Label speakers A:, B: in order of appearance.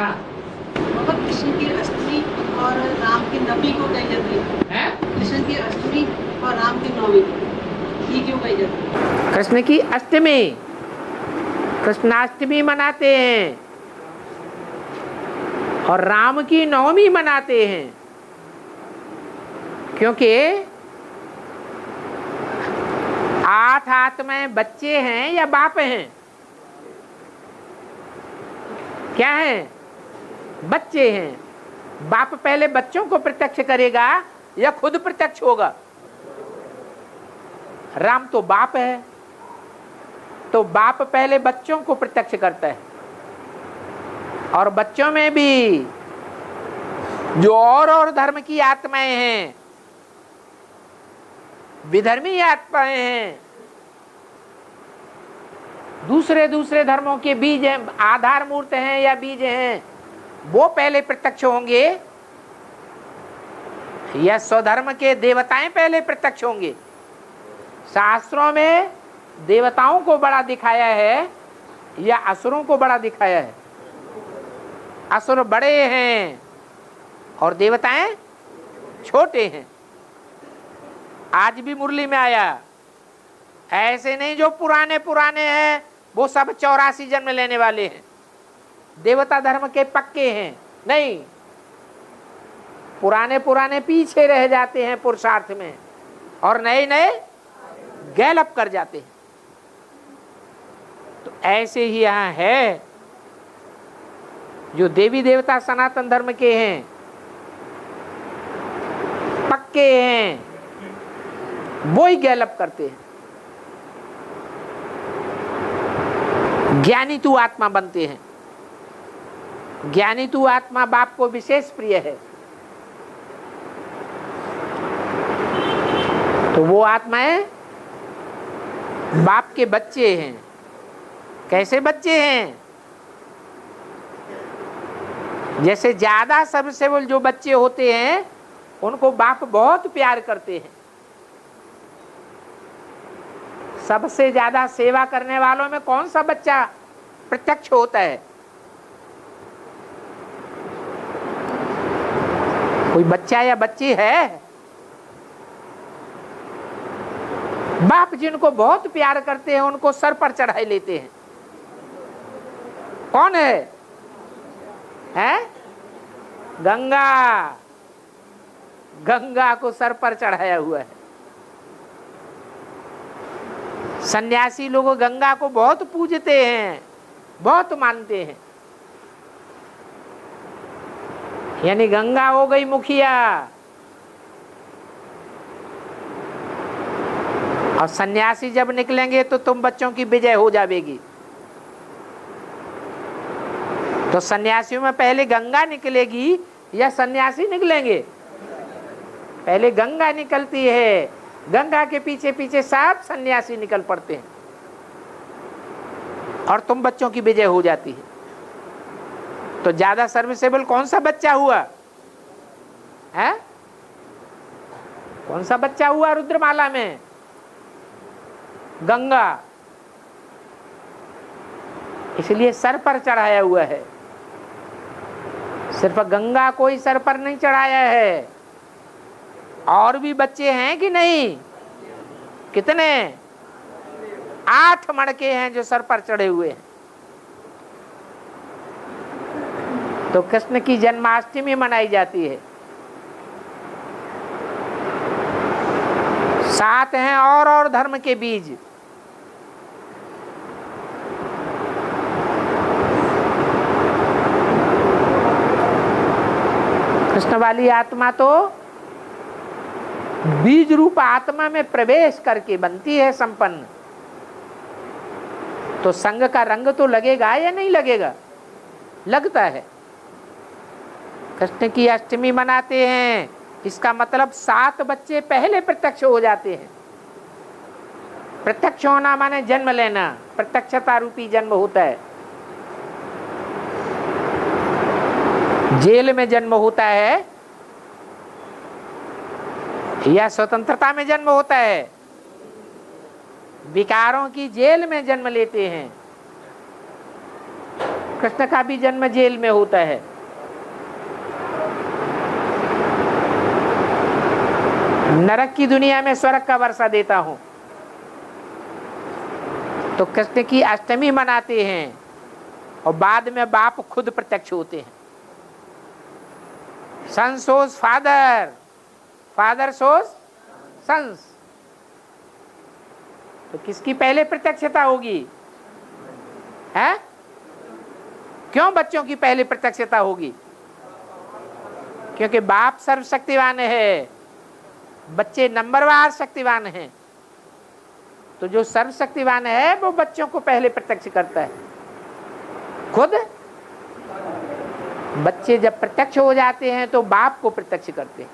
A: हाँ
B: बाबा कृष्ण की अष्टमी और राम की नवमी को कही जाती है। कृष्ण की अष्टमी और राम की नवमी ये क्यों कही जाती है?
A: कृष्ण की अष्टमी, कृष्णाष्टमी मनाते हैं और राम की नवमी मनाते हैं, क्योंकि 8 आत्माएं बच्चे हैं या बाप हैं? क्या हैं? बच्चे हैं। बाप पहले बच्चों को प्रत्यक्ष करेगा या खुद प्रत्यक्ष होगा? राम तो बाप है, तो बाप पहले बच्चों को प्रत्यक्ष करता है। और बच्चों में भी जो और धर्म की आत्माएं हैं, विधर्मी आत्माएं हैं, दूसरे दूसरे धर्मों के बीज हैं, आधार मूर्त हैं या बीज हैं, वो पहले प्रत्यक्ष होंगे या स्वधर्म के देवताएं पहले प्रत्यक्ष होंगे? शास्त्रों में देवताओं को बड़ा दिखाया है या असुरों को बड़ा दिखाया है? असुर बड़े हैं और देवताएं छोटे हैं। आज भी मुरली में आया, ऐसे नहीं जो पुराने पुराने हैं वो सब 84 जन्म लेने वाले हैं, देवता धर्म के पक्के हैं। नहीं, पुराने पुराने पीछे रह जाते हैं पुरुषार्थ में और नए नए गैलअप कर जाते हैं। तो ऐसे ही यहां है, जो देवी देवता सनातन धर्म के हैं, पक्के हैं, वो ही गैलअप करते हैं। ज्ञानी तू आत्मा बनते हैं। ज्ञानी तू आत्मा बाप को विशेष प्रिय है, तो वो आत्माएं बाप के बच्चे हैं। कैसे बच्चे हैं? जैसे ज्यादा सर्विसेबल जो बच्चे होते हैं उनको बाप बहुत प्यार करते हैं। सबसे ज्यादा सेवा करने वालों में कौन सा बच्चा प्रत्यक्ष होता है? कोई बच्चा या बच्ची है? बाप जिनको बहुत प्यार करते हैं उनको सर पर चढ़ाई लेते हैं। कौन है? हैं? गंगा। गंगा को सर पर चढ़ाया हुआ है। सन्यासी लोग गंगा को बहुत पूजते हैं, बहुत मानते हैं। यानी गंगा हो गई मुखिया और सन्यासी जब निकलेंगे तो तुम बच्चों की विजय हो जाएगी। तो सन्यासियों में पहले गंगा निकलेगी या सन्यासी निकलेंगे? पहले गंगा निकलती है, गंगा के पीछे पीछे सब सन्यासी निकल पड़ते हैं और तुम बच्चों की विजय हो जाती है। तो ज्यादा सर्विसेबल कौन सा बच्चा हुआ है? कौन सा बच्चा हुआ रुद्रमाला में? गंगा। इसलिए सर पर चढ़ाया हुआ है। सिर्फ गंगा को ही सर पर नहीं चढ़ाया है, और भी बच्चे हैं कि नहीं? कितने? 8 मड़के हैं जो सर पर चढ़े हुए हैं। तो कृष्ण की जन्माष्टमी मनाई जाती है। 7 हैं और धर्म के बीज। कृष्ण वाली आत्मा तो बीज रूप आत्मा में प्रवेश करके बनती है संपन्न। तो संग का रंग तो लगेगा या नहीं लगेगा? लगता है। कृष्ण की अष्टमी मनाते हैं, इसका मतलब 7 बच्चे पहले प्रत्यक्ष हो जाते हैं। प्रत्यक्ष होना माने जन्म लेना, प्रत्यक्षता रूपी जन्म होता है। जेल में जन्म होता है या स्वतंत्रता में जन्म होता है? विकारों की जेल में जन्म लेते हैं। कृष्ण का भी जन्म जेल में होता है। नरक की दुनिया में स्वर्ग का वर्षा देता हूं। तो कृष्ण की अष्टमी मनाते हैं और बाद में बाप खुद प्रत्यक्ष होते हैं। सन सोज फादर, फादर सोज सन्स। तो किसकी पहले प्रत्यक्षता होगी? है? क्यों बच्चों की पहले प्रत्यक्षता होगी? क्योंकि बाप सर्वशक्तिवान है, बच्चे नंबरवार शक्तिवान हैं। तो जो सर्वशक्तिवान है वो बच्चों को पहले प्रत्यक्ष करता है। खुद बच्चे जब प्रत्यक्ष हो जाते हैं तो बाप को प्रत्यक्ष करते हैं।